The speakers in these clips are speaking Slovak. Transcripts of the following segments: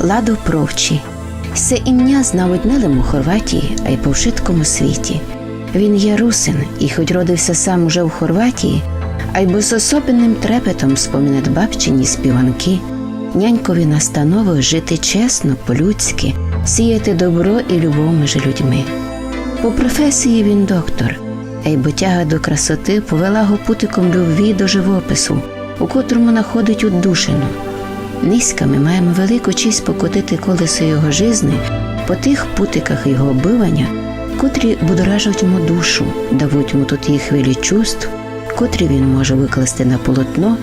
Ладо Провчі. Це ім'я знав не лише у Хорватії, а й по вшиткому світі. Він є русин, і хоч родився сам уже в Хорватії, а й бо з особенним трепетом споминать бабчині співанки, нянькові настанови жити чесно, по-людськи, сіяти добро і любов між людьми. По професії він доктор, а й бо тяга до красоти повела його путиком любві до живопису, у котрому находить удушину. Низька ми маємо велику честь покотити колесо його жизни по тих путиках його бивання, котрі будоражать йому душу, давуть йому тут їх хвилі чувств, котрі він може викласти на полотно,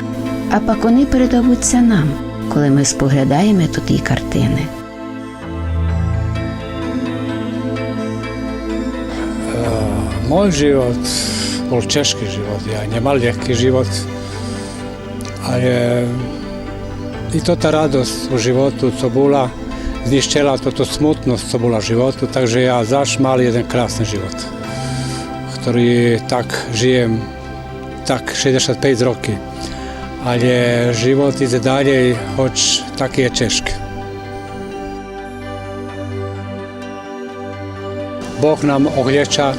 а пак вони передавуться нам, коли ми споглядаємо тут і картини. Moj život bol češký život, ja nemal ľahký život, ale i to ta radosť u životu, co bola, zniščela toto smutnosť, co bola v životu, takže ja zaš mal jeden krásny život, ktorý tak žijem, tak 65 roky, ale život ide dalej, hoć taký je češký. Bóg nam ohlječa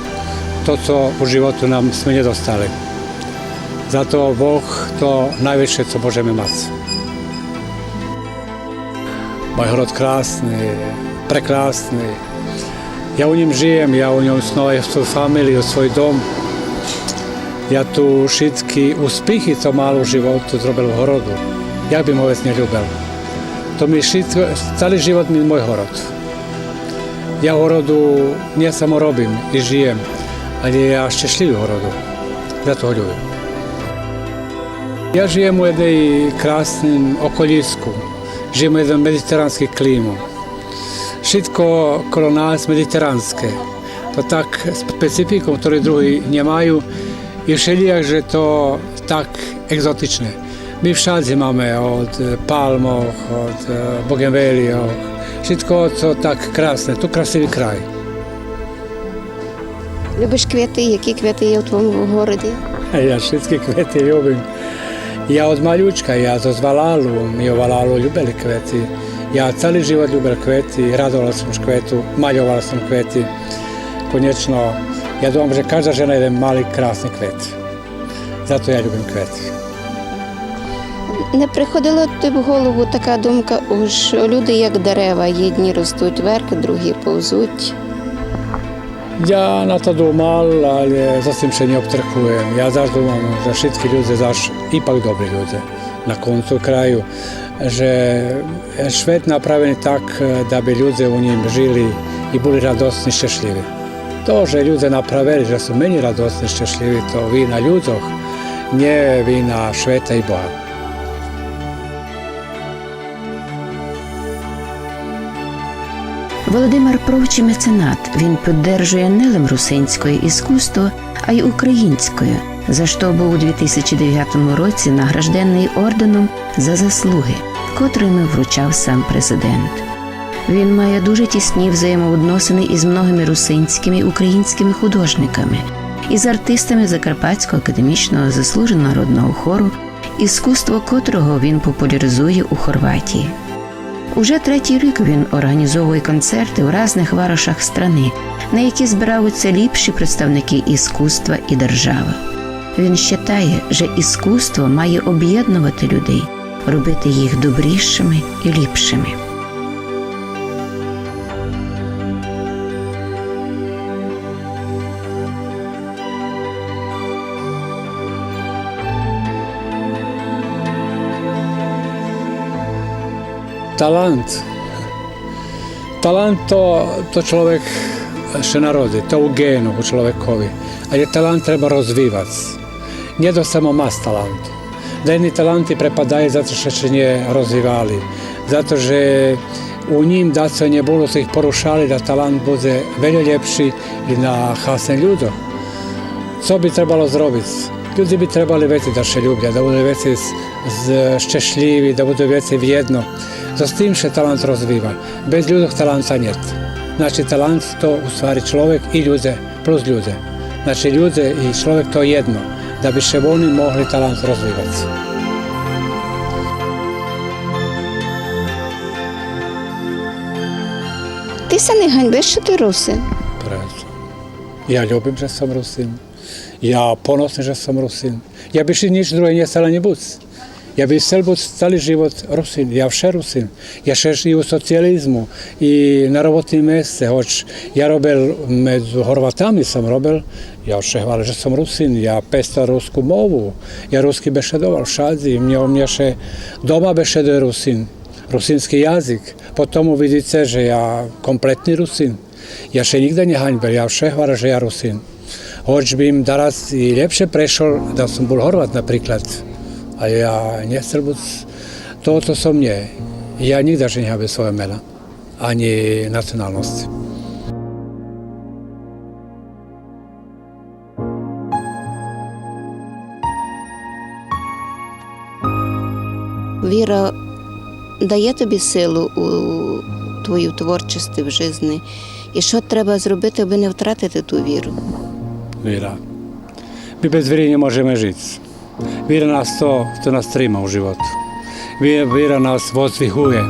to, co u životu nam smo nedostali. Zato Bog to najviše, co možeme mať. Moj hrad krásny, prekrásny. Ja u njim žijem, ja u njom snovam svoju familiju, svoj dom. Ja tu všetky uspěchy, co mal u životu, zrobil v horodu. Jak by mu vec neľúbil. To mi všetko, celý život mi môj horod. Ja v horodu nie samo robím i žijem, ale ja šťastlivý v horodu. Zato ho ľúbim. Ja žijem u jednej krásnym okolisku. Žijem u jednom mediteránsky klímu. Všetko kolo nás mediteránske. To tak specifikum, ktoré druhy nemajú, je všelijak, že to tak exotičné. My všade máme od palmov, od bogenvéliov, všetko to tak krásne, tu красивий край. Любиш квіти? Які квіти є у твоєму городі? Ja všetky kvety ľúbim. Ja od malúčka, ja zo Valalu, my o Valalu ľúbili kvety. Ja celý život ľúbil kvety, radoval som z kvetu, maľoval som kvety. Konečno, ja dúfam, že každá žena je jeden malý krásny kvet. Zato ja ľúbim kvety. Не приходила тобі в голову така думка, що люди як дерева, єдні ростуть вверх, другі повзуть? Ja na to dúmal, ale zase sa neobtrkujem. Ja zaš dúmam, že všetky ľudia zaš ipak dobrí ľudia na koncu kraju. Že svet napravený tak, da by ľudia u ním žili i boli radostní, šťastliví. To, že ľudia napravili, že sú menej radostní, šťastliví, to vina ľuďoch, nie vina sveta i Boha. Володимир Провчий меценат. Він підтримує не лише русинське іскусство, а й українське, за що був у 2009 році награждений орденом за заслуги, котрий вручав сам президент. Він має дуже тісні взаємовідносини із многими русинськими і українськими художниками, із артистами Закарпатського академічного заслуженого народного хору, іскусство котрого він популяризує у Хорватії. Уже третій рік він організовує концерти у різних варушах страни, на які збираються ліпші представники іскусства і держави. Він вважає, що іскусство має об'єднувати людей, робити їх добрішими і ліпшими. Talent to čovjek še narodi, to u genu u čovjekovi, ali talent treba rozvivati. Nije to samo mas talentu. Da jedni talenти prepadaju zato što se nje rozvivali, zato že u njim da se nje bolo se ih porušali da talent bude veljo ljepši i na hasne ljudo. Co bi trebalo zrobiti? Ljudi bi trebali veci da se ljublja, da budu veci šťastljivi, da budu veci vjedno. To s tim se talent rozviva. Bez ljudog talenta njet. Znači, talent to u stvari čovjek i ljude plus ljude. Znači, ljude i čovjek to jedno, da bi se oni mogli talent rozvivati. Ти се не ганьбиш, що ти русин? Preto. Ja ľubím, že som Rusin. Ja ponosný, že som Rusin. Ja by si nič druhé nechcel ani buď. Ja by chcel buď celý život Rusin. Ja vše Rusin. Ja še i u socijalizmu i na robotnim mjeste. Hoć ja robil među Horvatami sam robil. Ja še hvala, že som Rusin. Ja pesta rusku movu. Ja ruski bešedoval v Šadzi. Mnje še doma bešeduje Rusin. Rusinski jazyk. Potom uvidíte, že ja kompletný Rusin. Ja še nikda nehaňbel, ja vše hvala, že ja Rusin. Hoć by im daraz i lepše prešol, da som bol Horvat napríklad. A ja nechcel buď to, co som nie. Ja nikda že nehábe svoje mena, ani nacionálnosti. Віра дає тобі силу у твою творчості в житті. І що треба зробити, аби не втратити ту віру? Vira. My bez viery nemôžeme žiť. Víra nás to nás tríma v životu. Víra nás vozdvihuje.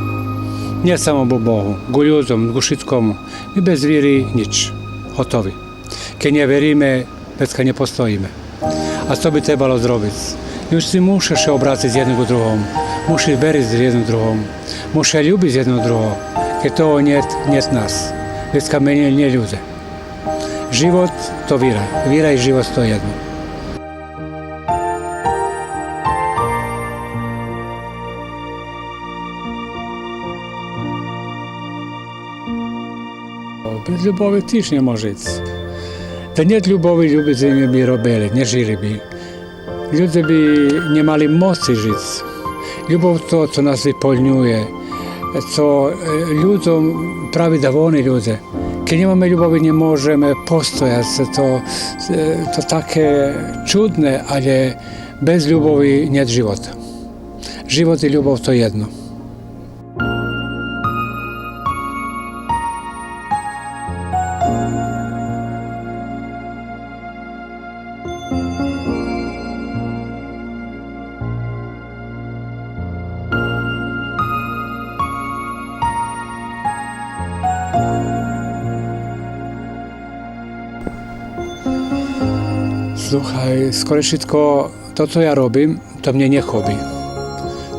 Nie samo ku Bohu, ku ľuďom, ku všetkomu. My bez víry nič. Hotovi. Keď neveríme, vecka nepostojíme. A co by trebalo zrobiť? My už si musíš obráciť jedno ku druhomu. Musíš veriť jedno druhomu. Musíš ľúbiť jedno druho. Keď toho niet nás. Vecka my nie ľudia. Život to víra. Víra i život to jedno. Bez ljubavi tiš ne može ići. Da nije ljubavi, ljubice ne bi robili, ne žili bi. Ljudi bi nemali moći žiti. Ljubav to, co nas vyplňuje, co ľuďom pravi da voni ljude. Keď nemáme ljubavi, ne možeme postojati. To také čudne, ale bez ljubavi niet života. Život i ljubav to jedno. Sluchaj, skoro všetko to, co ja robím, to mne nechobí.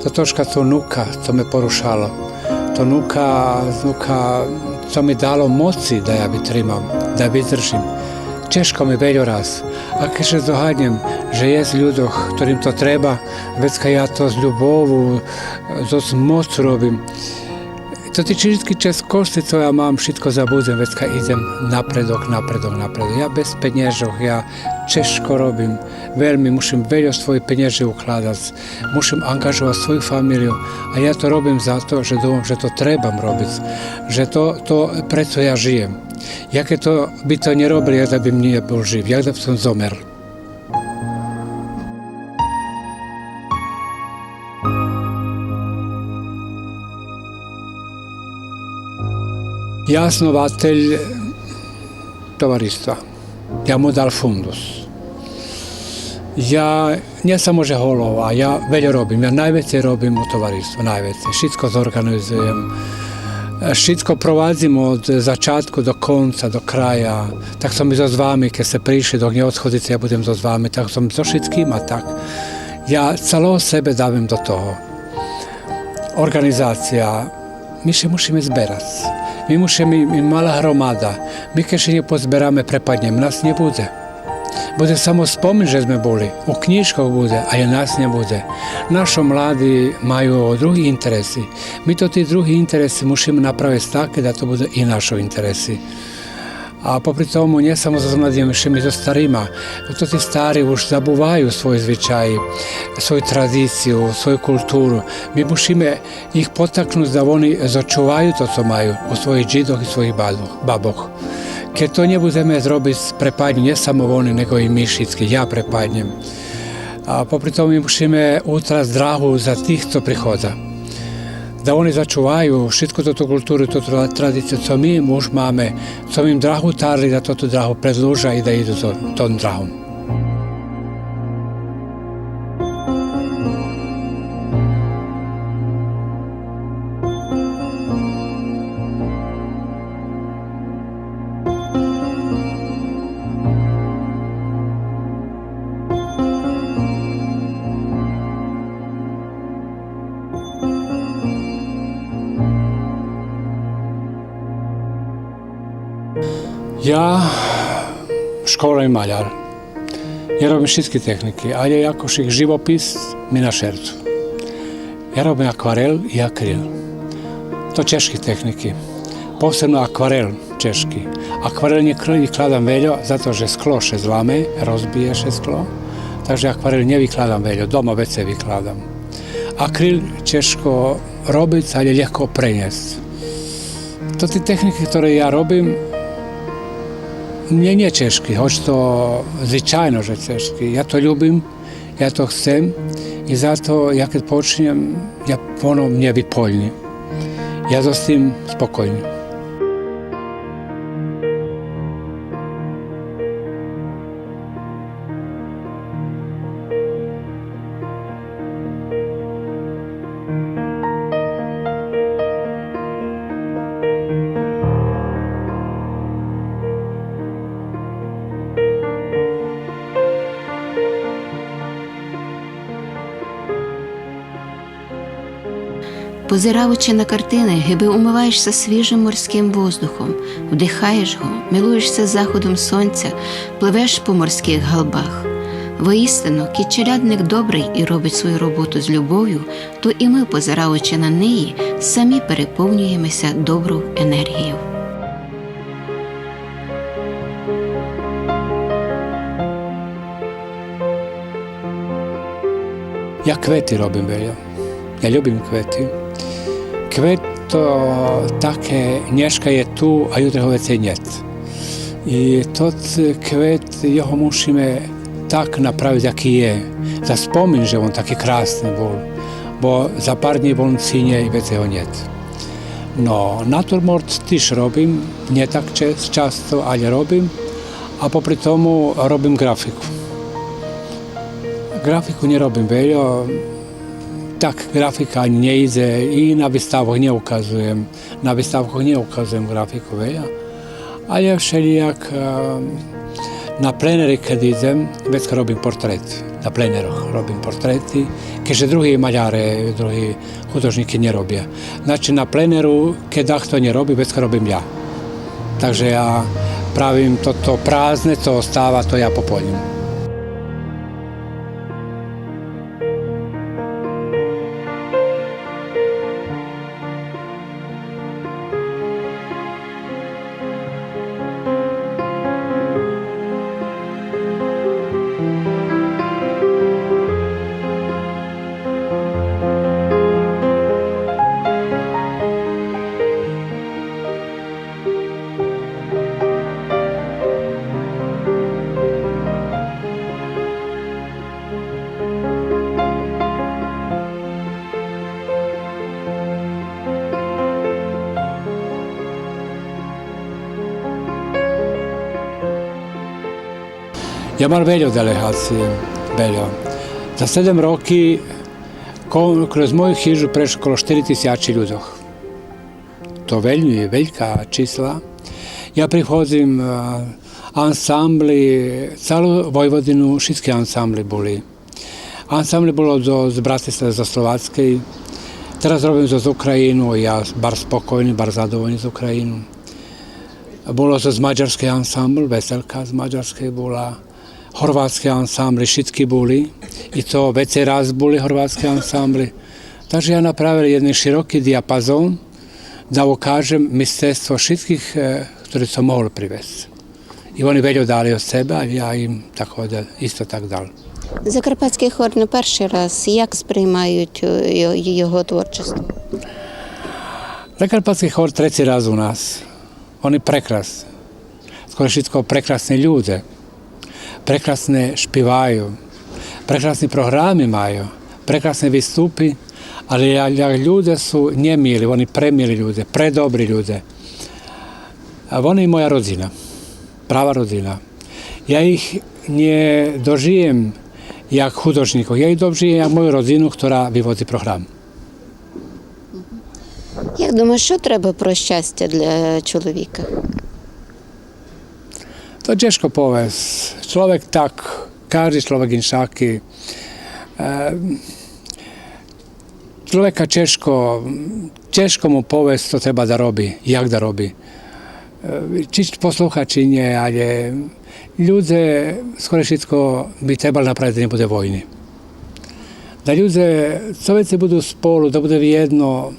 To troška to nuka, co me porušalo. To nuka, co mi dalo moci da ja vytrimam, da vydržím. Češko mi veľo raz. A keď zohadnem, že je z ľuďoch, ktorým to treba, vecka ja to z ľubovu, z moc robím. To ti všetky českosti, co ja mám, všetko zabudem, vecka idem napredok. Ja bez peniežov, ja češko robím. Veľmi musím veľa svojich penieží ukladať. Musím angažovať svoju familiu. A ja to robím za to, že dúfam, že to trebám robiť. Že to preto ja žijem. Jaké to by to nerobili, jak by mne nebol živ, jak by som zomer. Ja osnovateľ tovaristva. Ja mu dal fundus. Ja nie samo, že holova, ja veľa robím. Ja najviacej robím u tovaristva, najviacej. Všetko zorganizujem. Všetko provadzím od začátku do konca, do kraja. Tak som i so s vami, keď ste prišli, dok neodchodíte, ja budem so s vami. Tak som so všetkým a tak. Ja celého sebe dávim do toho. Organizácia. My sa musíme zberať. My musíme, malá hromada. My keď sa nepozberáme, prepadnem, nás nebude. Bude samo spomen, že sme boli. U knižkoch bude, ale nás nebude. Naši mladí majú druhé interesy. My to tie druhé interesy musíme napraviť tak, da to bude i naše interesy. A popri tomu nie samo so mladými, my so starýma. To tí starí už zabúvajú svoj zvyčaj, svoju tradíciu, svoju kultúru. My musíme ich potaknúť, da oni začúvajú to, co majú u svojich džidoch i svojich baboch. Keď to nebudeme zrobiť, prepadnú nie samo oni, nego i my všetky. Ja prepadnem. A popri tomu my musíme utrať dráhu za tých, co prichádza. Da oni začuvajú všetku túto kultúru, túto tradíciu, co my už máme, co im drahu tarli, da túto drahu predlúža i da idú tom drahom. Ja školujem maľar. Ja robím všetky techniky, ale jakož ich živopis mi na šercu. Ja robím akvarel i akryl. To češke techniky. Posebno akvarel češki. Akvarel nevykladám veľa, zato že sklo še zlame, rozbije še sklo. Takže akvarel nevykladám veľa, doma vece vykladám. Akryl češko robiť, ale ľahko preniesť. To tie techniky, ktoré ja robím, nie češky, hoď to zvyčajno, že češky. Ja to ľúbim, ja to chcem i zato, ja keď počnem, ono mne vypoľní. Ja so s tým spokojný. Позираючи на картини, гиби умиваєшся свіжим морським воздухом, вдихаєш його, милуєшся заходом сонця, пливеш по морських галбах. Воістину, кіт-челядник добрий і робить свою роботу з любов'ю, то і ми, позираючи на неї, самі переповнюємося доброю енергією. Ja kvety robím veľa. Ja ľubím kvety. Kvet to také, dneška je tu a jutro ho vece niet. I tot kvet, jeho musíme tak napraviť, aký je. Da spomin, že on taký krásny bol. Bo za pár dní bol cíne i vece ho niet. No, naturmort tiež robím, nie tak často, ale robím. A popri tomu robím grafiku. Grafiku nerobím veľa. Tak grafika nejde i na výstavoch neukazujem. Na výstavoch neukazujem grafiku veľa. Ale všelijak na plenery, keď idem, vždycky robím portréty. Na pleneroch robím portréty, keďže druhí maľáre, druhí hudobníci nerobia. Znači na pleneru, keď to nerobí, vždycky robím ja. Takže ja pravím toto prázdne, co ostáva, to ja poplním. Ja mám veľa delegácií, veľa. Za 7 roky kroz moju chyžu prešlo okolo 4000 ľudí. To veľmi je veľká čísla. Ja prichodzím ansambli, celú Vojvodinu, všetky ansambly boli. Ansambly bolo z Bratislavy, zo Slováckej. Teraz robím z Ukrajinu, ja bar spokojný, bar zadovoľný z Ukrajinu. Bolo to z maďarskej ansambl, Veselka z maďarskej bola. Chorvátske ansambly, všetky boli. I to veci raz boli chorvátske ansambly. Takže ja napravil jeden široký diapazón, da ukážem misterstvo všetkých, ktorí som mohol privesť. I oni veľa dali od sebe, a ja im isto tak dal. Закарпатський хор не перший раз. Як сприймають його творчество? Закарпатський хор третій раз у нас. Вони прекрасні. Skoro všetko prekrasné ľudia. Prekrasne špívajú, prekrasné programy majú, prekrasné výstupy, ale ľudia sú nemilí, oni premilí ľudia, predobrí ľudia. A oni je moja rodina, práva rodina. Ja ich nedožijem jak hudobníkov, ja ich dožijem jak moju rodinu, ktorá vyvozí program. Як думаєш, що треба про щастя для чоловіка? To ťažko povedať. Človek tak, každý človek inšaký. Človeka ťažko mu povedať, to treba da robí, jak da robí. či posluchači nie, ale ľudia skoro všetko by trebali napraviť, da nebude vojny. Da ľudia, co veci budú spolu, da bude jedno,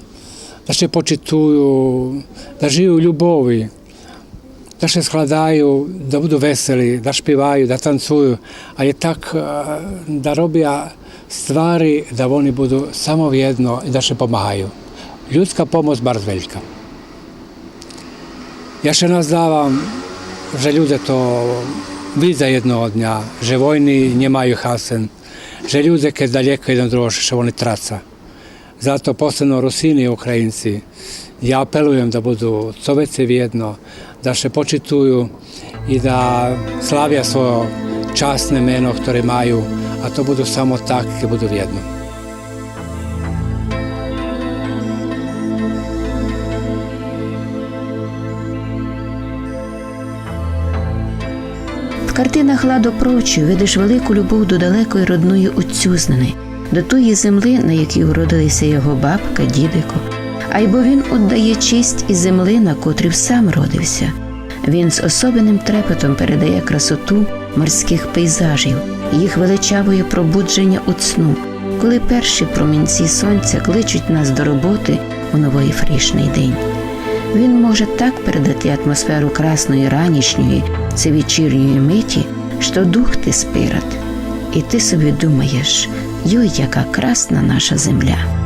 da se počituju, da žijú v ljubovi, da se skladaju, da budu veseli, da špivaju, da tancuju, ali tak da robia stvari da oni budu samo vjedno i da se pomagaju. Ljudska pomoć bar veljka. Ja še nazdavam, že ljude to vide jednog dňa, že vojni nemajú hasen, že ljude keď daleko jedan drugo, že oni traca. Zato posebno Rusini i Ukrajinci, ja apelujem da budu co veće vjedno, da se počituju i da slavia svoje časne meno, ktoré majú, a to budu samo tak, keď budu vjedno. В картинах Ладо Провчу видиш велику любов до далекої родної Отцюзнини, до тої земли, на якій уродилися його бабка, дідико. А й бо він віддає честь і земли, на котрій сам родився. Він з особенним трепетом передає красоту морських пейзажів, їх величавої пробудження від сну, коли перші промінці сонця кличуть нас до роботи у новий фрішний день. Він може так передати атмосферу красної ранішньої, це вечірньої миті, що дух ти спират. І ти собі думаєш, йой, яка красна наша земля.